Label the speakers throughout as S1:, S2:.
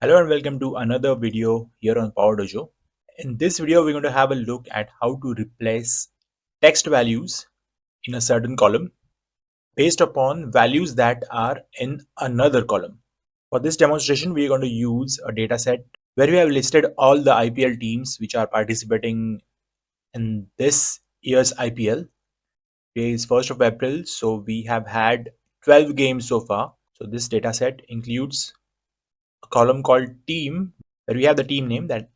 S1: Hello and welcome to another video here on Powerdojo. In this video, we're going to have a look at how to replace text values in a certain column based upon values that are in another column. For this demonstration, we're going to use a data set where we have listed all the IPL teams which are participating in this year's IPL. Today is 1st of April, so we have had 12 games so far. So this data set includes a column called team where we have the team name that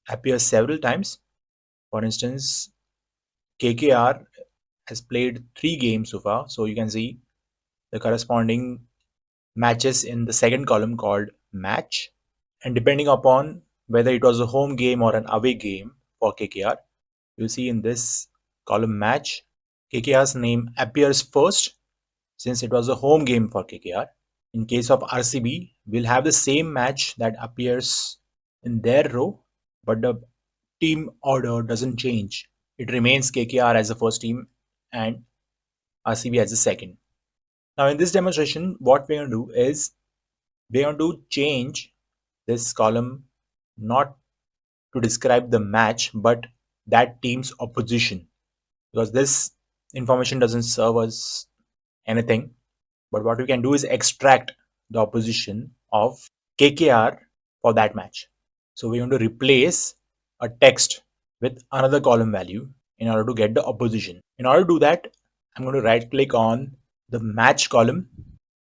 S1: appears several times. For instance, KKR has played 3 games so far, so you can see the corresponding matches in the second column called match. And depending upon whether it was a home game or an away game for KKR, you'll see in this column match, KKR's name appears first since it was a home game for KKR. In case of RCB, we'll have the same match that appears in their row, but the team order doesn't change. It remains KKR as the first team and RCB as the second. Now in this demonstration, what we're going to do is we're going to change this column not to describe the match but that team's opposition, because this information doesn't serve us anything. But what we can do is extract the opposition of KKR for that match. So we're going to replace a text with another column value in order to get the opposition. In order to do that, I'm going to right click on the match column,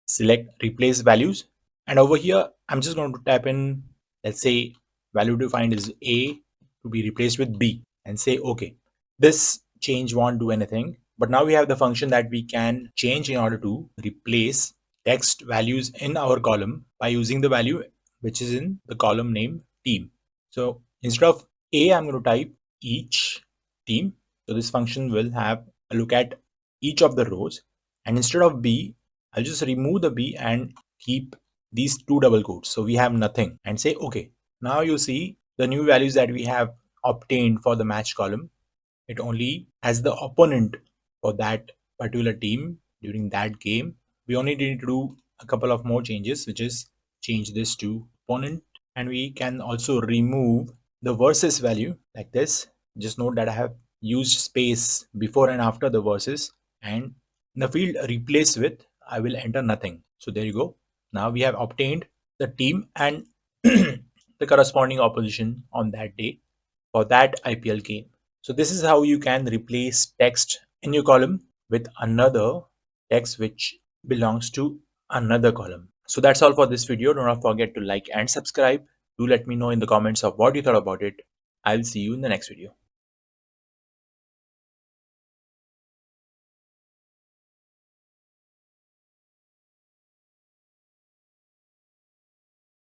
S1: select replace values, and over here I'm just going to type in, let's say value defined is A to be replaced with B, and say OK. This change won't do anything, but now we have the function that we can change in order to replace text values in our column by using the value which is in the column name team. So instead of A, I'm going to type each team. So this function will have a look at each of the rows, and instead of B, I'll just remove the B and keep these 2 double quotes. So we have nothing, and say OK. Now you see the new values that we have obtained for the match column. It only has the opponent for that particular team during that game. We only need to do a couple of more changes, which is change this to opponent, and we can also remove the versus value like this. Just note that I have used space before and after the versus, and in the field replace with, I will enter nothing. So there you go. Now we have obtained the team and the corresponding opposition on that day for that IPL game. So this is how you can replace text in your column with another text which belongs to another column. So that's all for this video. Do not forget to like and subscribe. Do let me know in the comments of what you thought about it. I will see you in the next video.